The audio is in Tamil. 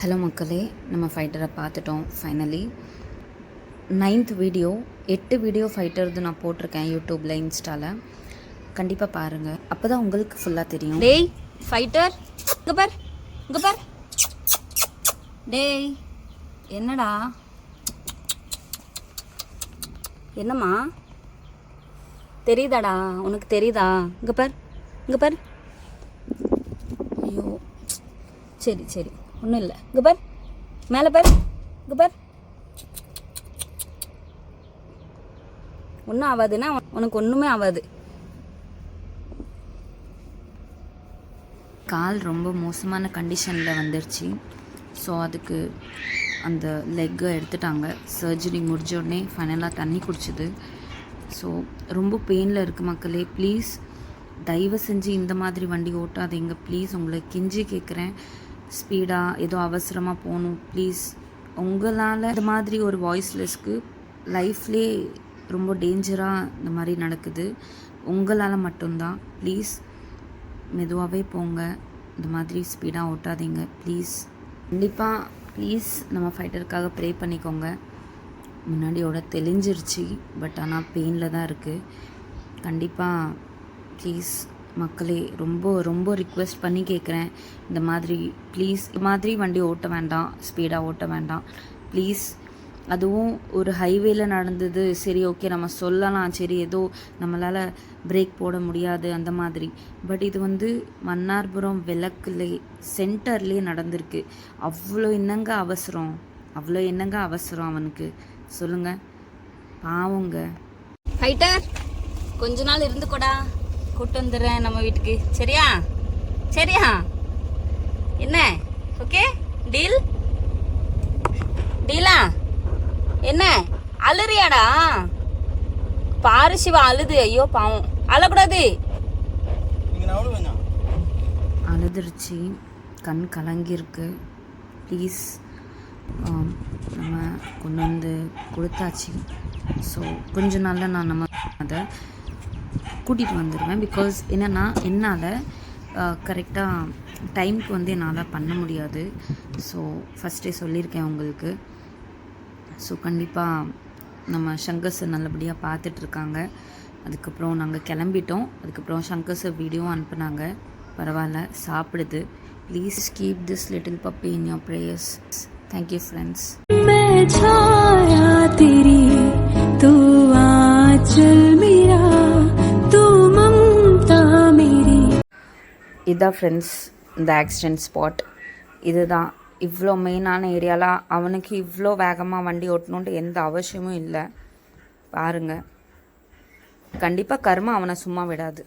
ஹலோ மக்களே, நம்ம ஃபைட்டரை பார்த்துட்டோம். ஃபைனலி 9th வீடியோ, 8 வீடியோ ஃபைட்டர்து நான் போட்டிருக்கேன் யூடியூப்பில், இன்ஸ்டாவில். கண்டிப்பாக பாருங்கள், அப்போ தான் உங்களுக்கு ஃபுல்லாக தெரியும். டேய் ஃபைட்டர், இங்கே பார், இங்கே பார். டேய் என்னடா, என்னம்மா தெரியுதாடா உனக்கு? தெரியுதா? இங்கே பார், இங்கே பார். ஐயோ சரி சரி, ஒன்றும் இல்லை. இங்கே பார், மேலே பார், இங்கே பார். ஒன்றும் ஆகாதுன்னா உனக்கு ஒன்றுமே ஆகாது. கால் ரொம்ப மோசமான கண்டிஷனில் வந்துருச்சு. ஸோ அதுக்கு அந்த லெக்கை எடுத்துட்டாங்க. சர்ஜரி முடிஞ்ச உடனே ஃபைனலாக தண்ணி குடிச்சிது. ஸோ ரொம்ப பெயினில் இருக்குது மக்களே. ப்ளீஸ் தயவு செஞ்சு இந்த மாதிரி வண்டி ஓட்டாதீங்க. ப்ளீஸ் உங்களை கெஞ்சி கேட்குறேன். ஸ்பீடாக ஏதோ அவசரமாக போகணும் ப்ளீஸ். உங்களால் இந்த மாதிரி ஒரு வாய்ஸ்லெஸ்க்கு லைஃப்லே ரொம்ப டேஞ்சராக இந்த மாதிரி நடக்குது. உங்களால் மட்டும்தான். ப்ளீஸ் மெதுவாகவே போங்க, இந்த மாதிரி ஸ்பீடாக ஓட்டாதீங்க ப்ளீஸ். கண்டிப்பாக ப்ளீஸ் நம்ம ஃபைட்டருக்காக ப்ரே பண்ணிக்கோங்க. முன்னாடியோட தெளிஞ்சிருச்சு, பட் ஆனால் பெயினில் தான் இருக்குது. கண்டிப்பாக ப்ளீஸ் மக்களே, ரொம்ப ரொம்ப ரிக்வெஸ்ட் பண்ணி கேட்குறேன். இந்த மாதிரி ப்ளீஸ், இந்த மாதிரி வண்டி ஓட்ட வேண்டாம், ஸ்பீடாக ஓட்ட வேண்டாம் ப்ளீஸ். அதுவும் ஒரு ஹைவேல நடந்தது. சரி ஓகே, நம்ம சொல்லலாம், சரி ஏதோ நம்மளால் பிரேக் போட முடியாது அந்த மாதிரி. பட் இது வந்து மன்னார்புரம் விளக்குலே சென்டர்லேயே நடந்திருக்கு. அவ்வளோ என்னங்க அவசரம், அவ்வளோ என்னங்க அவசரம் அவனுக்கு சொல்லுங்கள், பாவங்க. ஃபைட்டர் கொஞ்ச நாள் இருந்துக்கூடா, கூட்டு வந்துடுறேன் நம்ம வீட்டுக்கு. சரியா? சரியா? என்ன ஓகே டீல்? டீலா? என்ன அழுறியாடா? பாரு சிவா அழுது. ஐயோ பாவம், அழக்கூடாது. அழுதுருச்சு, கண் கலங்கியிருக்கு. ப்ளீஸ் நம்ம கொண்டு வந்து கொடுத்தாச்சு. ஸோ கொஞ்ச நாளில் நான் நம்ம அதை கூட்டிகிட்டு வந்துடுவேன். பிகாஸ் என்னென்னா என்னால் கரெக்டாக டைமுக்கு வந்து என்னால் பண்ண முடியாது. ஸோ ஃபஸ்ட்டே சொல்லியிருக்கேன் உங்களுக்கு. ஸோ கண்டிப்பாக நம்ம சங்கர் சார் நல்லபடியாக பார்த்துட்ருக்காங்க. அதுக்கப்புறம் நாங்கள் கிளம்பிட்டோம். அதுக்கப்புறம் சங்கர் சார் வீடியோவும் அனுப்புனாங்க. பரவாயில்ல, சாப்பிடுது. Please keep this little puppy in your prayers. Thank you friends. இதான் ஃப்ரெண்ட்ஸ் இந்த ஆக்சிடெண்ட் ஸ்பாட். இதுதான். இவ்வளோ மெயினான ஏரியாவில் அவனுக்கு இவ்வளோ வேகமாக வண்டி ஓட்டணுன்ட்டு எந்த அவசியமும் இல்லை. பாருங்கள், கண்டிப்பாக கர்மா அவனை சும்மா விடாது.